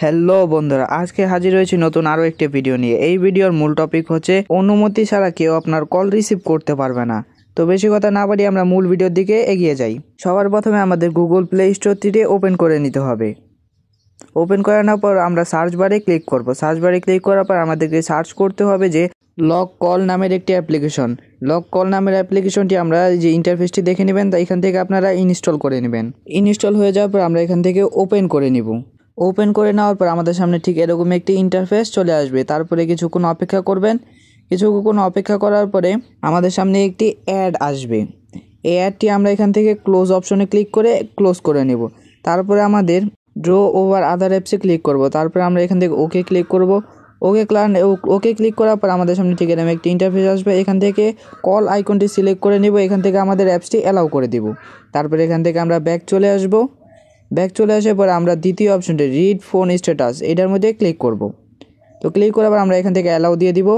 Hello বন্ধুরা, আজকে হাজির হয়েছি নতুন আরো একটি ভিডিও নিয়ে। এই ভিডিওর মূল টপিক হচ্ছে অনুমতি ছাড়া কেউ আপনার কল রিসিভ করতে পারবে না। তো বেশি কথা না বাড়িয়ে আমরা মূল ভিডিওর দিকে এগিয়ে যাই। সবার প্রথমে আমাদের গুগল প্লে স্টোরটিতে ওপেন করে নিতে হবে। ওপেন করানোর পর আমরা সার্চ বারে ক্লিক করব। সার্চ বারে ক্লিক করার পর আমাদেরকে সার্চ করতে হবে যে লক কল নামের একটি অ্যাপ্লিকেশন। লক কল নামের অ্যাপ্লিকেশনটি আমরা যে ইন্টারফেসটি দেখে নেবেন, তা এখান থেকে আপনারা ইনস্টল করে নেবেন। ইনস্টল হয়ে যাওয়ার পর আমরা এখান থেকে ওপেন করে নিব। ওপেন করে নেওয়ার পর আমাদের সামনে ঠিক এরকম একটি ইন্টারফেস চলে আসবে। তারপরে কিছুক্ষণ অপেক্ষা করবেন। কিছুক্ষণ অপেক্ষা করার পরে আমাদের সামনে একটি অ্যাড আসবে। এই অ্যাডটি আমরা এখান থেকে ক্লোজ অপশনে ক্লিক করে ক্লোজ করে নেব। তারপরে আমাদের ড্র ওভার আদার অ্যাপসে ক্লিক করব। তারপরে আমরা এখান থেকে ওকে ক্লিক করব। ওকে ক্লিক করার পর আমাদের সামনে ঠিক এরকম একটি ইন্টারফেস আসবে। এখান থেকে কল আইকনটি সিলেক্ট করে নেব। এখান থেকে আমাদের অ্যাপসটি অ্যালাউ করে দেব। তারপরে এখান থেকে আমরা ব্যাক চলে আসব। ব্যাক চলে আসার পর আমরা দ্বিতীয় অপশনটি রিড ফোন স্ট্যাটাস, এটার মধ্যে ক্লিক করব। তো ক্লিক করার পর আমরা এখান থেকে অ্যালাউ দিয়ে দিব।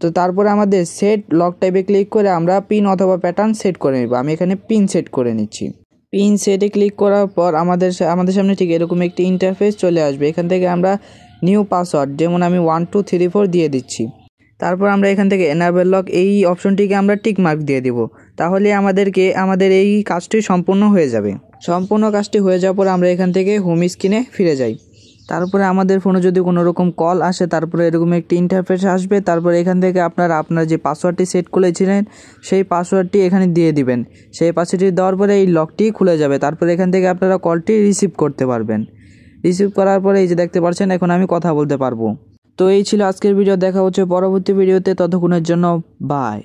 তো তারপরে আমাদের সেট লক টাইপে ক্লিক করে আমরা পিন অথবা প্যাটার্ন সেট করে নেব। আমি এখানে পিন সেট করে নিচ্ছি। পিন সেটে ক্লিক করার পর আমাদের সামনে ঠিক এরকম একটি ইন্টারফেস চলে আসবে। এখান থেকে আমরা নিউ পাসওয়ার্ড, যেমন আমি 1 2 3 4 দিয়ে দিচ্ছি। তারপর আমরা এখান থেকে এনাবেল লক এই অপশনটিকে আমরা টিক মার্ক দিয়ে দিব। তাহলে আমাদের এই কাজটি সম্পূর্ণ হয়ে যাবে। সম্পূর্ণ কাজটি হয়ে যাওয়ার পর আমরা এখান থেকে হোম স্ক্রিনে ফিরে যাই। তারপরে আমাদের ফোনে যদি কোনো রকম কল আসে, তারপরে এরকম একটি ইন্টারফেস আসবে। তারপরে এখান থেকে আপনার যে পাসওয়ার্ডটি সেট করেছিলেন সেই পাসওয়ার্ডটি এখানে দিয়ে দিবেন। সেই পাসওয়ার্ডটি দেওয়ার পরে এই লকটি খুলে যাবে। তারপরে এখান থেকে আপনারা কলটি রিসিভ করতে পারবেন। রিসিভ করার পরে এই যে দেখতে পাচ্ছেন, এখন আমি কথা বলতে পারবো। তো এই ছিল আজকের ভিডিও। দেখা হচ্ছে পরবর্তী ভিডিওতে। ততক্ষণের জন্য বাই।